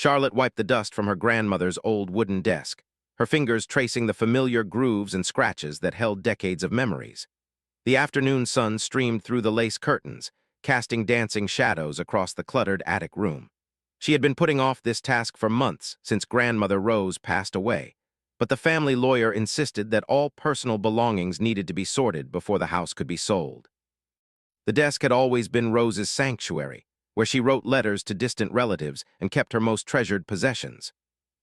Charlotte wiped the dust from her grandmother's old wooden desk, her fingers tracing the familiar grooves and scratches that held decades of memories. The afternoon sun streamed through the lace curtains, casting dancing shadows across the cluttered attic room. She had been putting off this task for months since Grandmother Rose passed away, but the family lawyer insisted that all personal belongings needed to be sorted before the house could be sold. The desk had always been Rose's sanctuary, where she wrote letters to distant relatives and kept her most treasured possessions.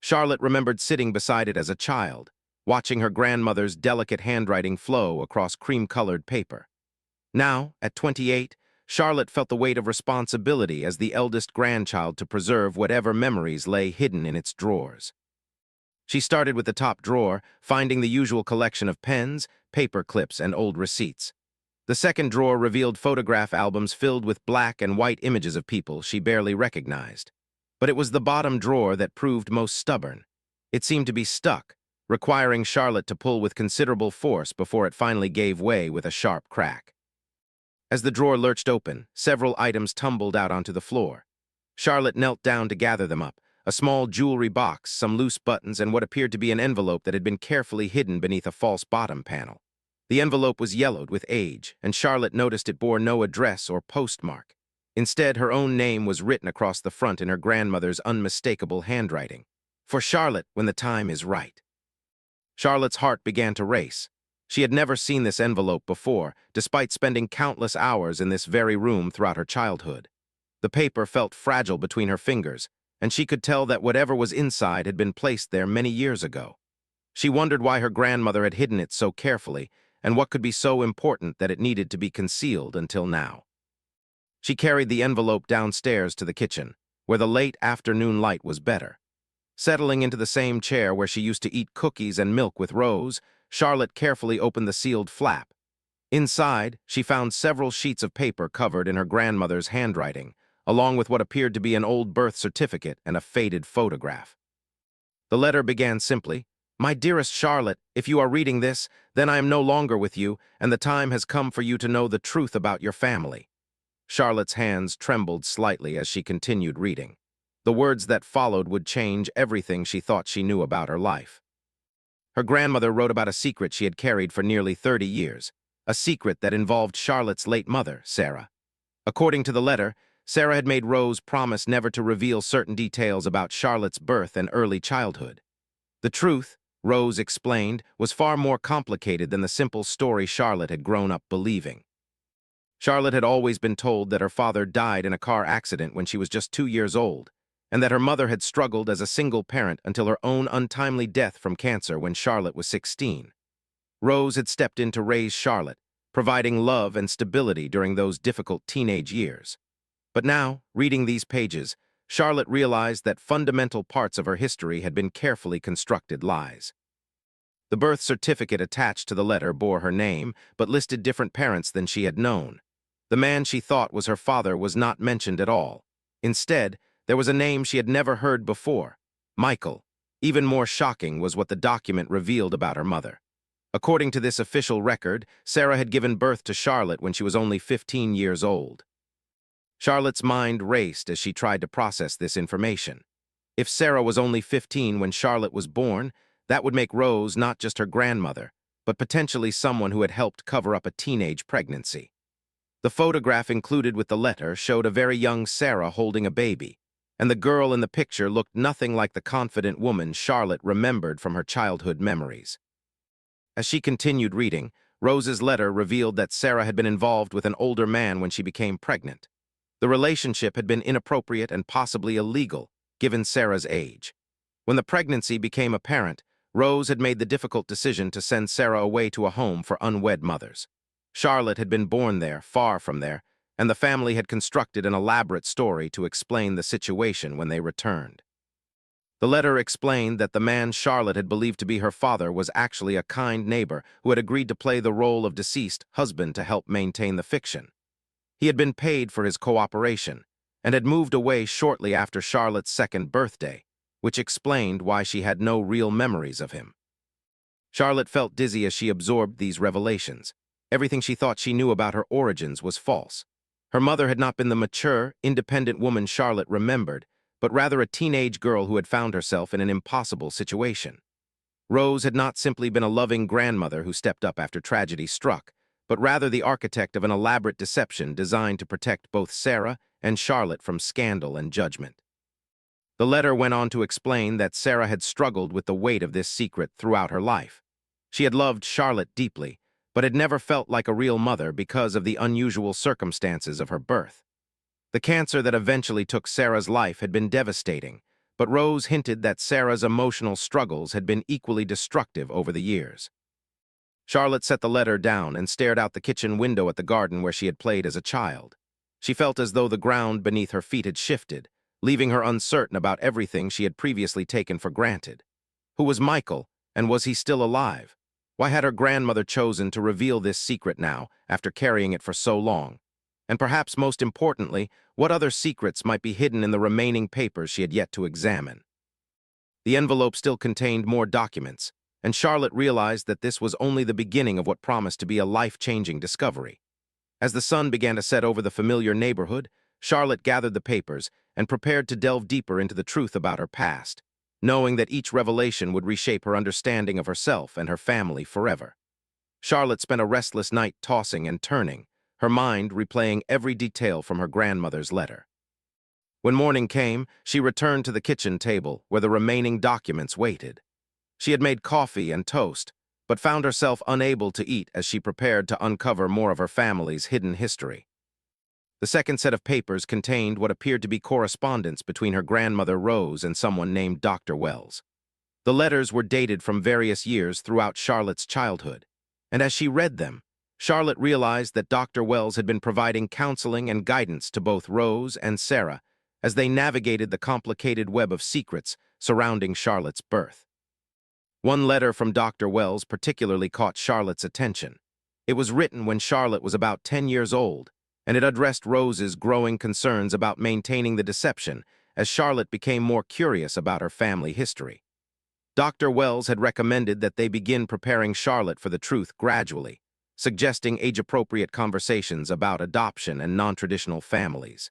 Charlotte remembered sitting beside it as a child, watching her grandmother's delicate handwriting flow across cream-colored paper. Now, at 28, Charlotte felt the weight of responsibility as the eldest grandchild to preserve whatever memories lay hidden in its drawers. She started with the top drawer, finding the usual collection of pens, paper clips, and old receipts. The second drawer revealed photograph albums filled with black and white images of people she barely recognized. But it was the bottom drawer that proved most stubborn. It seemed to be stuck, requiring Charlotte to pull with considerable force before it finally gave way with a sharp crack. As the drawer lurched open, several items tumbled out onto the floor. Charlotte knelt down to gather them up, a small jewelry box, some loose buttons, and what appeared to be an envelope that had been carefully hidden beneath a false bottom panel. The envelope was yellowed with age, and Charlotte noticed it bore no address or postmark. Instead, her own name was written across the front in her grandmother's unmistakable handwriting. "For Charlotte, when the time is right." Charlotte's heart began to race. She had never seen this envelope before, despite spending countless hours in this very room throughout her childhood. The paper felt fragile between her fingers, and she could tell that whatever was inside had been placed there many years ago. She wondered why her grandmother had hidden it so carefully, and what could be so important that it needed to be concealed until now. She carried the envelope downstairs to the kitchen, where the late afternoon light was better. Settling into the same chair where she used to eat cookies and milk with Rose, Charlotte carefully opened the sealed flap. Inside, she found several sheets of paper covered in her grandmother's handwriting, along with what appeared to be an old birth certificate and a faded photograph. The letter began simply, "My dearest Charlotte, if you are reading this, then I am no longer with you, and the time has come for you to know the truth about your family." Charlotte's hands trembled slightly as she continued reading. The words that followed would change everything she thought she knew about her life. Her grandmother wrote about a secret she had carried for nearly 30 years, a secret that involved Charlotte's late mother, Sarah. According to the letter, Sarah had made Rose promise never to reveal certain details about Charlotte's birth and early childhood. The truth, Rose explained, was far more complicated than the simple story Charlotte had grown up believing. Charlotte had always been told that her father died in a car accident when she was just 2 years old, and that her mother had struggled as a single parent until her own untimely death from cancer when Charlotte was 16. Rose had stepped in to raise Charlotte, providing love and stability during those difficult teenage years. But now, reading these pages, Charlotte realized that fundamental parts of her history had been carefully constructed lies. The birth certificate attached to the letter bore her name, but listed different parents than she had known. The man she thought was her father was not mentioned at all. Instead, there was a name she had never heard before, Michael. Even more shocking was what the document revealed about her mother. According to this official record, Sarah had given birth to Charlotte when she was only 15 years old. Charlotte's mind raced as she tried to process this information. If Sarah was only 15 when Charlotte was born, that would make Rose not just her grandmother, but potentially someone who had helped cover up a teenage pregnancy. The photograph included with the letter showed a very young Sarah holding a baby, and the girl in the picture looked nothing like the confident woman Charlotte remembered from her childhood memories. As she continued reading, Rose's letter revealed that Sarah had been involved with an older man when she became pregnant. The relationship had been inappropriate and possibly illegal, given Sarah's age. When the pregnancy became apparent, Rose had made the difficult decision to send Sarah away to a home for unwed mothers. Charlotte had been born there, far from there, and the family had constructed an elaborate story to explain the situation when they returned. The letter explained that the man Charlotte had believed to be her father was actually a kind neighbor who had agreed to play the role of deceased husband to help maintain the fiction. He had been paid for his cooperation and had moved away shortly after Charlotte's second birthday, which explained why she had no real memories of him. Charlotte felt dizzy as she absorbed these revelations. Everything she thought she knew about her origins was false. Her mother had not been the mature, independent woman Charlotte remembered, but rather a teenage girl who had found herself in an impossible situation. Rose had not simply been a loving grandmother who stepped up after tragedy struck, but rather the architect of an elaborate deception designed to protect both Sarah and Charlotte from scandal and judgment. The letter went on to explain that Sarah had struggled with the weight of this secret throughout her life. She had loved Charlotte deeply, but had never felt like a real mother because of the unusual circumstances of her birth. The cancer that eventually took Sarah's life had been devastating, but Rose hinted that Sarah's emotional struggles had been equally destructive over the years. Charlotte set the letter down and stared out the kitchen window at the garden where she had played as a child. She felt as though the ground beneath her feet had shifted, leaving her uncertain about everything she had previously taken for granted. Who was Michael, and was he still alive? Why had her grandmother chosen to reveal this secret now, after carrying it for so long? And perhaps most importantly, what other secrets might be hidden in the remaining papers she had yet to examine? The envelope still contained more documents, and Charlotte realized that this was only the beginning of what promised to be a life-changing discovery. As the sun began to set over the familiar neighborhood, Charlotte gathered the papers and prepared to delve deeper into the truth about her past, knowing that each revelation would reshape her understanding of herself and her family forever. Charlotte spent a restless night tossing and turning, her mind replaying every detail from her grandmother's letter. When morning came, she returned to the kitchen table where the remaining documents waited. She had made coffee and toast, but found herself unable to eat as she prepared to uncover more of her family's hidden history. The second set of papers contained what appeared to be correspondence between her grandmother Rose and someone named Dr. Wells. The letters were dated from various years throughout Charlotte's childhood, and as she read them, Charlotte realized that Dr. Wells had been providing counseling and guidance to both Rose and Sarah as they navigated the complicated web of secrets surrounding Charlotte's birth. One letter from Dr. Wells particularly caught Charlotte's attention. It was written when Charlotte was about 10 years old, and it addressed Rose's growing concerns about maintaining the deception as Charlotte became more curious about her family history. Dr. Wells had recommended that they begin preparing Charlotte for the truth gradually, suggesting age-appropriate conversations about adoption and non-traditional families.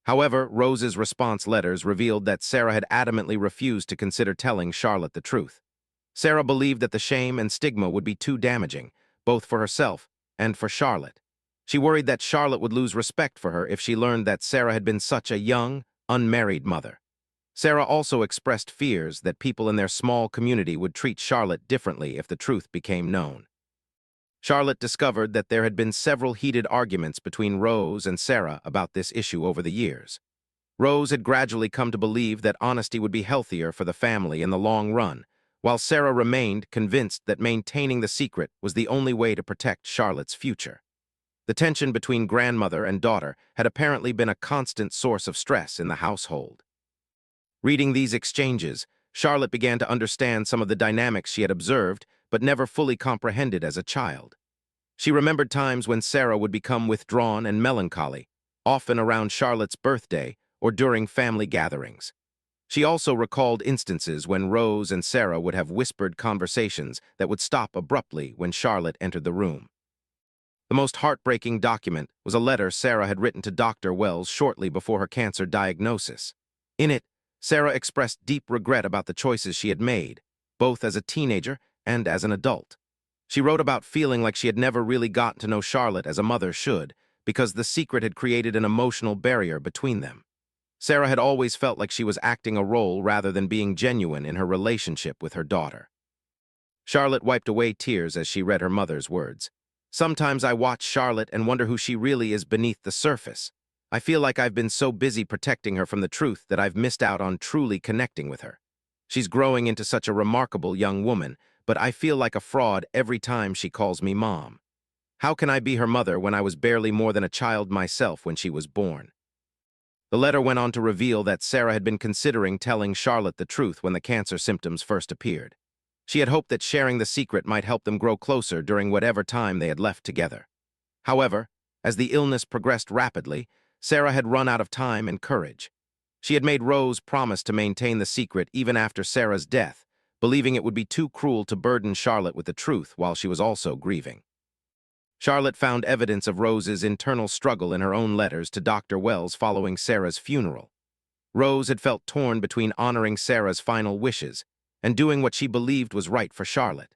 However, Rose's response letters revealed that Sarah had adamantly refused to consider telling Charlotte the truth. Sarah believed that the shame and stigma would be too damaging, both for herself and for Charlotte. She worried that Charlotte would lose respect for her if she learned that Sarah had been such a young, unmarried mother. Sarah also expressed fears that people in their small community would treat Charlotte differently if the truth became known. Charlotte discovered that there had been several heated arguments between Rose and Sarah about this issue over the years. Rose had gradually come to believe that honesty would be healthier for the family in the long run, while Sarah remained convinced that maintaining the secret was the only way to protect Charlotte's future. The tension between grandmother and daughter had apparently been a constant source of stress in the household. Reading these exchanges, Charlotte began to understand some of the dynamics she had observed but never fully comprehended as a child. She remembered times when Sarah would become withdrawn and melancholy, often around Charlotte's birthday or during family gatherings. She also recalled instances when Rose and Sarah would have whispered conversations that would stop abruptly when Charlotte entered the room. The most heartbreaking document was a letter Sarah had written to Dr. Wells shortly before her cancer diagnosis. In it, Sarah expressed deep regret about the choices she had made, both as a teenager and as an adult. She wrote about feeling like she had never really gotten to know Charlotte as a mother should, because the secret had created an emotional barrier between them. Sarah had always felt like she was acting a role rather than being genuine in her relationship with her daughter. Charlotte wiped away tears as she read her mother's words. Sometimes I watch Charlotte and wonder who she really is beneath the surface. I feel like I've been so busy protecting her from the truth that I've missed out on truly connecting with her. She's growing into such a remarkable young woman, but I feel like a fraud every time she calls me mom. How can I be her mother when I was barely more than a child myself when she was born? The letter went on to reveal that Sarah had been considering telling Charlotte the truth when the cancer symptoms first appeared. She had hoped that sharing the secret might help them grow closer during whatever time they had left together. However, as the illness progressed rapidly, Sarah had run out of time and courage. She had made Rose promise to maintain the secret even after Sarah's death, believing it would be too cruel to burden Charlotte with the truth while she was also grieving. Charlotte found evidence of Rose's internal struggle in her own letters to Dr. Wells following Sarah's funeral. Rose had felt torn between honoring Sarah's final wishes and doing what she believed was right for Charlotte.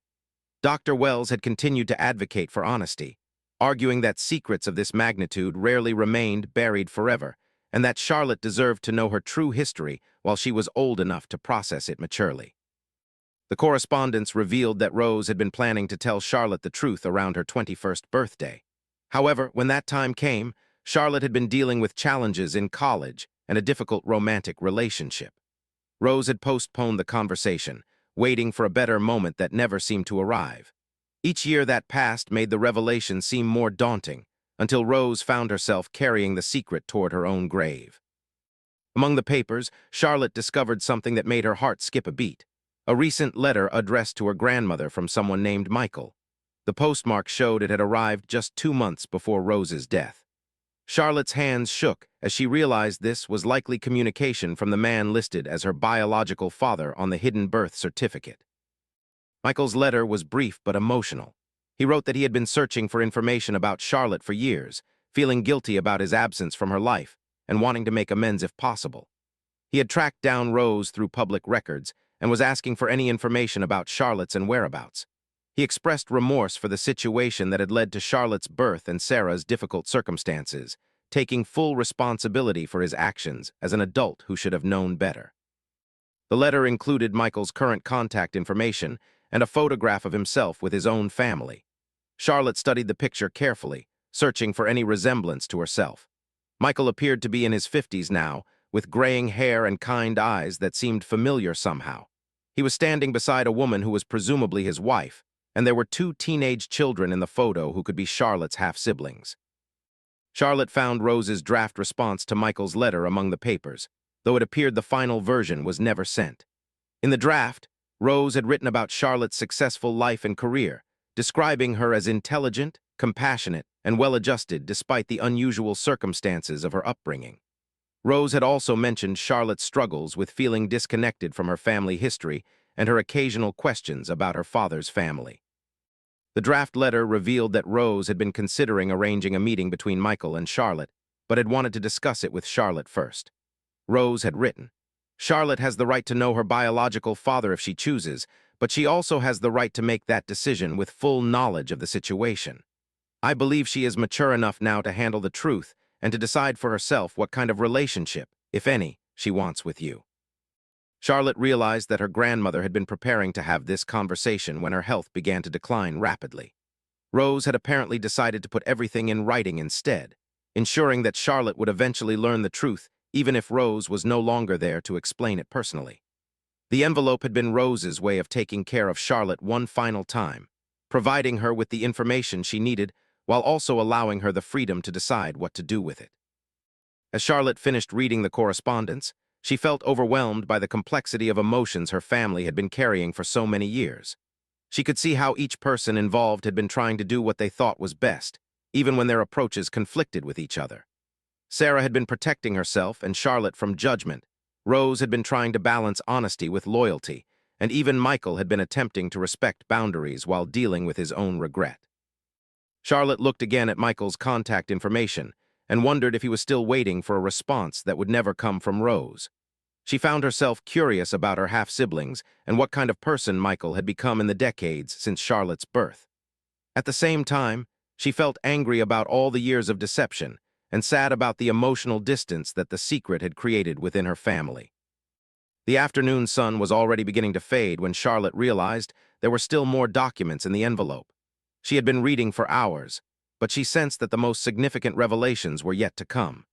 Dr. Wells had continued to advocate for honesty, arguing that secrets of this magnitude rarely remained buried forever, and that Charlotte deserved to know her true history while she was old enough to process it maturely. The correspondence revealed that Rose had been planning to tell Charlotte the truth around her 21st birthday. However, when that time came, Charlotte had been dealing with challenges in college and a difficult romantic relationship. Rose had postponed the conversation, waiting for a better moment that never seemed to arrive. Each year that passed made the revelation seem more daunting, until Rose found herself carrying the secret toward her own grave. Among the papers, Charlotte discovered something that made her heart skip a beat: a recent letter addressed to her grandmother from someone named Michael. The postmark showed it had arrived just 2 months before Rose's death. Charlotte's hands shook as she realized this was likely communication from the man listed as her biological father on the hidden birth certificate. Michael's letter was brief but emotional. He wrote that he had been searching for information about Charlotte for years, feeling guilty about his absence from her life and wanting to make amends if possible. He had tracked down Rose through public records and was asking for any information about Charlotte's and whereabouts. He expressed remorse for the situation that had led to Charlotte's birth and Sarah's difficult circumstances, taking full responsibility for his actions as an adult who should have known better. The letter included Michael's current contact information and a photograph of himself with his own family. Charlotte studied the picture carefully, searching for any resemblance to herself. Michael appeared to be in his 50s now, with graying hair and kind eyes that seemed familiar somehow. He was standing beside a woman who was presumably his wife, and there were 2 teenage children in the photo who could be Charlotte's half-siblings. Charlotte found Rose's draft response to Michael's letter among the papers, though it appeared the final version was never sent. In the draft, Rose had written about Charlotte's successful life and career, describing her as intelligent, compassionate, and well-adjusted despite the unusual circumstances of her upbringing. Rose had also mentioned Charlotte's struggles with feeling disconnected from her family history and her occasional questions about her father's family. The draft letter revealed that Rose had been considering arranging a meeting between Michael and Charlotte, but had wanted to discuss it with Charlotte first. Rose had written, "Charlotte has the right to know her biological father if she chooses, but she also has the right to make that decision with full knowledge of the situation. I believe she is mature enough now to handle the truth and to decide for herself what kind of relationship, if any, she wants with you." Charlotte realized that her grandmother had been preparing to have this conversation when her health began to decline rapidly. Rose had apparently decided to put everything in writing instead, ensuring that Charlotte would eventually learn the truth even if Rose was no longer there to explain it personally. The envelope had been Rose's way of taking care of Charlotte one final time, providing her with the information she needed while also allowing her the freedom to decide what to do with it. As Charlotte finished reading the correspondence, she felt overwhelmed by the complexity of emotions her family had been carrying for so many years. She could see how each person involved had been trying to do what they thought was best, even when their approaches conflicted with each other. Sarah had been protecting herself and Charlotte from judgment. Rose had been trying to balance honesty with loyalty, and even Michael had been attempting to respect boundaries while dealing with his own regret. Charlotte looked again at Michael's contact information and wondered if he was still waiting for a response that would never come from Rose. She found herself curious about her half-siblings and what kind of person Michael had become in the decades since Charlotte's birth. At the same time, she felt angry about all the years of deception and sad about the emotional distance that the secret had created within her family. The afternoon sun was already beginning to fade when Charlotte realized there were still more documents in the envelope. She had been reading for hours, but she sensed that the most significant revelations were yet to come.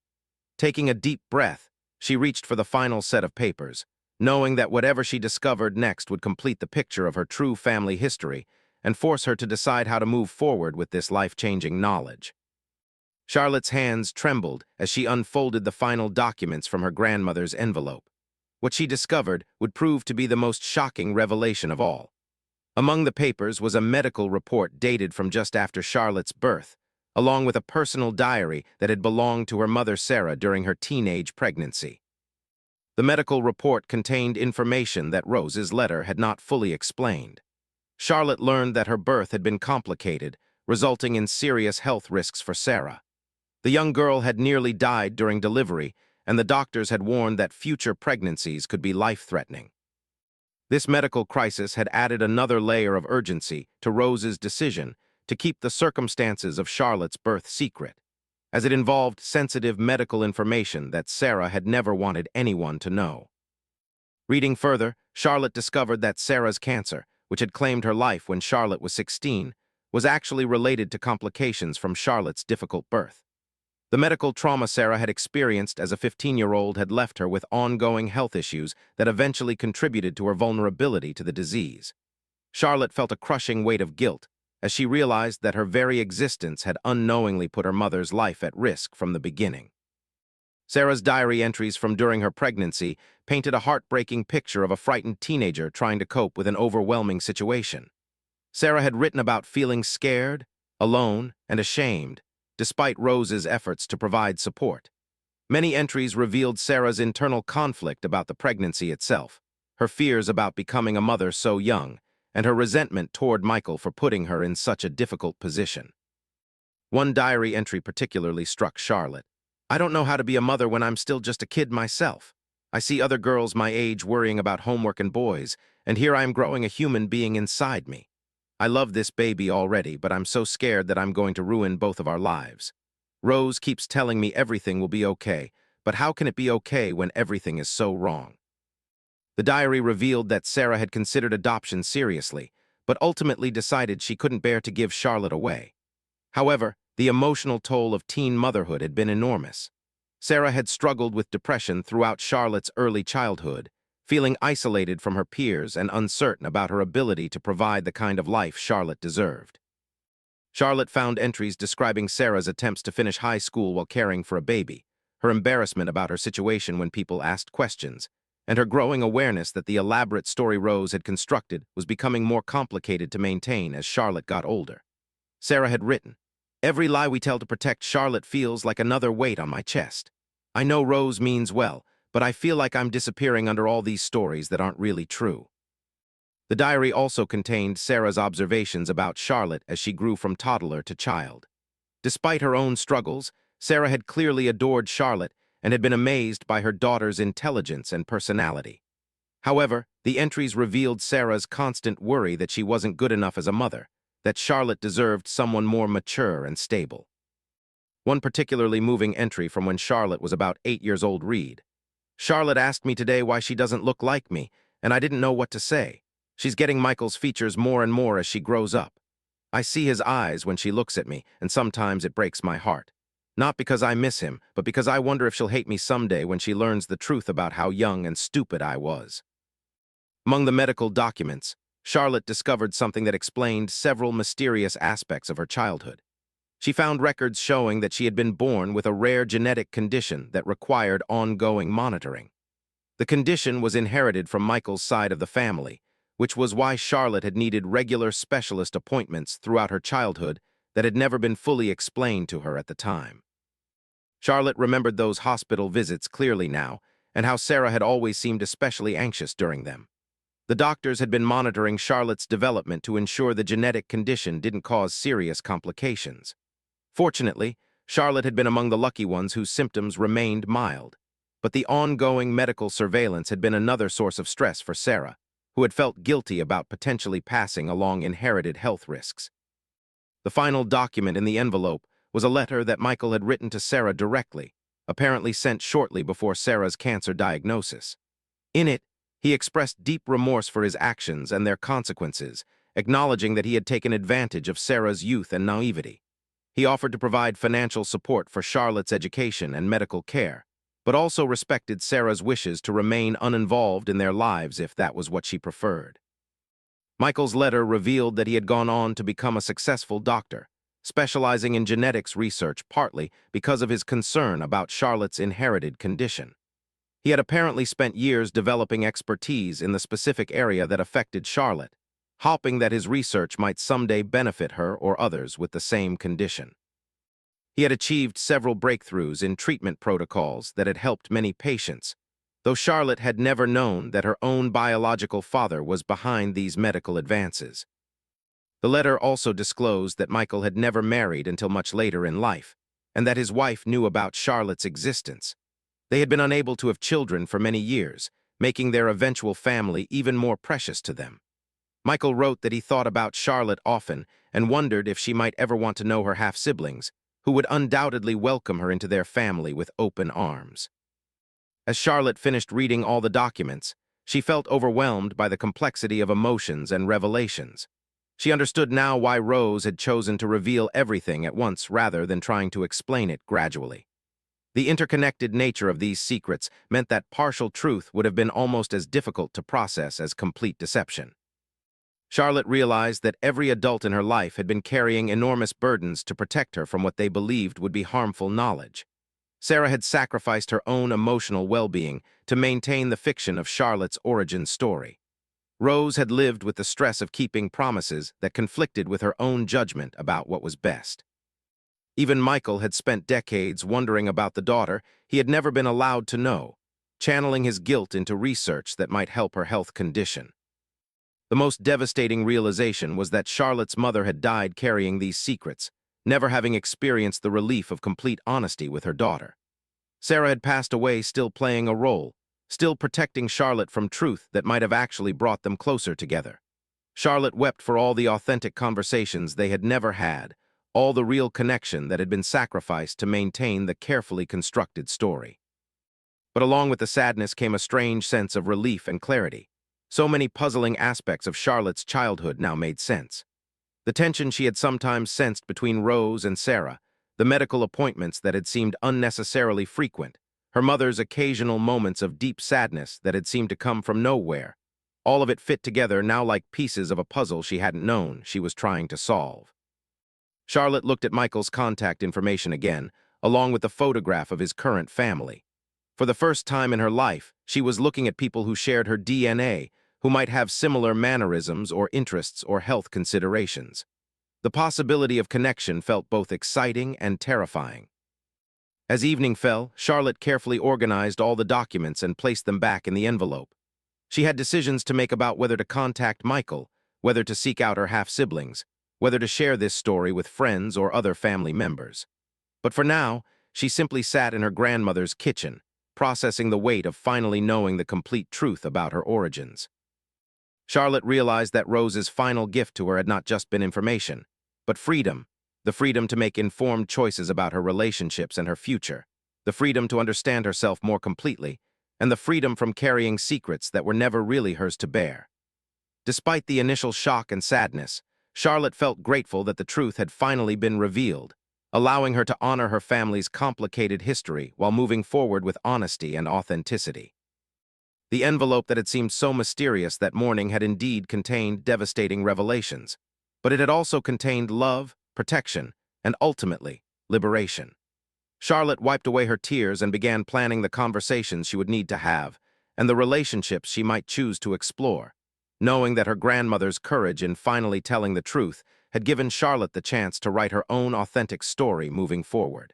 Taking a deep breath, she reached for the final set of papers, knowing that whatever she discovered next would complete the picture of her true family history and force her to decide how to move forward with this life-changing knowledge. Charlotte's hands trembled as she unfolded the final documents from her grandmother's envelope. What she discovered would prove to be the most shocking revelation of all. Among the papers was a medical report dated from just after Charlotte's birth, along with a personal diary that had belonged to her mother Sarah during her teenage pregnancy. The medical report contained information that Rose's letter had not fully explained. Charlotte learned that her birth had been complicated, resulting in serious health risks for Sarah. The young girl had nearly died during delivery, and the doctors had warned that future pregnancies could be life-threatening. This medical crisis had added another layer of urgency to Rose's decision to keep the circumstances of Charlotte's birth secret, as it involved sensitive medical information that Sarah had never wanted anyone to know. Reading further, Charlotte discovered that Sarah's cancer, which had claimed her life when Charlotte was 16, was actually related to complications from Charlotte's difficult birth. The medical trauma Sarah had experienced as a 15-year-old had left her with ongoing health issues that eventually contributed to her vulnerability to the disease. Charlotte felt a crushing weight of guilt as she realized that her very existence had unknowingly put her mother's life at risk from the beginning. Sarah's diary entries from during her pregnancy painted a heartbreaking picture of a frightened teenager trying to cope with an overwhelming situation. Sarah had written about feeling scared, alone, and ashamed, despite Rose's efforts to provide support. Many entries revealed Sarah's internal conflict about the pregnancy itself, her fears about becoming a mother so young, and her resentment toward Michael for putting her in such a difficult position. One diary entry particularly struck Charlotte. "I don't know how to be a mother when I'm still just a kid myself. I see other girls my age worrying about homework and boys, and here I am growing a human being inside me. I love this baby already, but I'm so scared that I'm going to ruin both of our lives. Rose keeps telling me everything will be okay, but how can it be okay when everything is so wrong?" The diary revealed that Sarah had considered adoption seriously, but ultimately decided she couldn't bear to give Charlotte away. However, the emotional toll of teen motherhood had been enormous. Sarah had struggled with depression throughout Charlotte's early childhood, feeling isolated from her peers and uncertain about her ability to provide the kind of life Charlotte deserved. Charlotte found entries describing Sarah's attempts to finish high school while caring for a baby, her embarrassment about her situation when people asked questions, and her growing awareness that the elaborate story Rose had constructed was becoming more complicated to maintain as Charlotte got older. Sarah had written, "Every lie we tell to protect Charlotte feels like another weight on my chest. I know Rose means well, but I feel like I'm disappearing under all these stories that aren't really true." The diary also contained Sarah's observations about Charlotte as she grew from toddler to child. Despite her own struggles, Sarah had clearly adored Charlotte and had been amazed by her daughter's intelligence and personality. However, the entries revealed Sarah's constant worry that she wasn't good enough as a mother, that Charlotte deserved someone more mature and stable. One particularly moving entry from when Charlotte was about 8 years old read, "Charlotte asked me today why she doesn't look like me, and I didn't know what to say. She's getting Michael's features more and more as she grows up. I see his eyes when she looks at me, and sometimes it breaks my heart. Not because I miss him, but because I wonder if she'll hate me someday when she learns the truth about how young and stupid I was." Among the medical documents, Charlotte discovered something that explained several mysterious aspects of her childhood. She found records showing that she had been born with a rare genetic condition that required ongoing monitoring. The condition was inherited from Michael's side of the family, which was why Charlotte had needed regular specialist appointments throughout her childhood that had never been fully explained to her at the time. Charlotte remembered those hospital visits clearly now, and how Sarah had always seemed especially anxious during them. The doctors had been monitoring Charlotte's development to ensure the genetic condition didn't cause serious complications. Fortunately, Charlotte had been among the lucky ones whose symptoms remained mild, but the ongoing medical surveillance had been another source of stress for Sarah, who had felt guilty about potentially passing along inherited health risks. The final document in the envelope was a letter that Michael had written to Sarah directly, apparently sent shortly before Sarah's cancer diagnosis. In it, he expressed deep remorse for his actions and their consequences, acknowledging that he had taken advantage of Sarah's youth and naivety. He offered to provide financial support for Charlotte's education and medical care, but also respected Sarah's wishes to remain uninvolved in their lives if that was what she preferred. Michael's letter revealed that he had gone on to become a successful doctor, specializing in genetics research partly because of his concern about Charlotte's inherited condition. He had apparently spent years developing expertise in the specific area that affected Charlotte, hoping that his research might someday benefit her or others with the same condition. He had achieved several breakthroughs in treatment protocols that had helped many patients, though Charlotte had never known that her own biological father was behind these medical advances. The letter also disclosed that Michael had never married until much later in life, and that his wife knew about Charlotte's existence. They had been unable to have children for many years, making their eventual family even more precious to them. Michael wrote that he thought about Charlotte often and wondered if she might ever want to know her half-siblings, who would undoubtedly welcome her into their family with open arms. As Charlotte finished reading all the documents, she felt overwhelmed by the complexity of emotions and revelations. She understood now why Rose had chosen to reveal everything at once rather than trying to explain it gradually. The interconnected nature of these secrets meant that partial truth would have been almost as difficult to process as complete deception. Charlotte realized that every adult in her life had been carrying enormous burdens to protect her from what they believed would be harmful knowledge. Sarah had sacrificed her own emotional well-being to maintain the fiction of Charlotte's origin story. Rose had lived with the stress of keeping promises that conflicted with her own judgment about what was best. Even Michael had spent decades wondering about the daughter he had never been allowed to know, channeling his guilt into research that might help her health condition. The most devastating realization was that Charlotte's mother had died carrying these secrets, never having experienced the relief of complete honesty with her daughter. Sarah had passed away still playing a role, still protecting Charlotte from truth that might have actually brought them closer together. Charlotte wept for all the authentic conversations they had never had, all the real connection that had been sacrificed to maintain the carefully constructed story. But along with the sadness came a strange sense of relief and clarity. So many puzzling aspects of Charlotte's childhood now made sense. The tension she had sometimes sensed between Rose and Sarah, the medical appointments that had seemed unnecessarily frequent, her mother's occasional moments of deep sadness that had seemed to come from nowhere. All of it fit together now like pieces of a puzzle she hadn't known she was trying to solve. Charlotte looked at Michael's contact information again, along with the photograph of his current family. For the first time in her life, she was looking at people who shared her DNA, who might have similar mannerisms or interests or health considerations. The possibility of connection felt both exciting and terrifying. As evening fell, Charlotte carefully organized all the documents and placed them back in the envelope. She had decisions to make about whether to contact Michael, whether to seek out her half-siblings, whether to share this story with friends or other family members. But for now, she simply sat in her grandmother's kitchen, processing the weight of finally knowing the complete truth about her origins. Charlotte realized that Rose's final gift to her had not just been information, but freedom, the freedom to make informed choices about her relationships and her future, the freedom to understand herself more completely, and the freedom from carrying secrets that were never really hers to bear. Despite the initial shock and sadness, Charlotte felt grateful that the truth had finally been revealed, allowing her to honor her family's complicated history while moving forward with honesty and authenticity. The envelope that had seemed so mysterious that morning had indeed contained devastating revelations, but it had also contained love, protection, and ultimately, liberation. Charlotte wiped away her tears and began planning the conversations she would need to have and the relationships she might choose to explore, knowing that her grandmother's courage in finally telling the truth had given Charlotte the chance to write her own authentic story moving forward.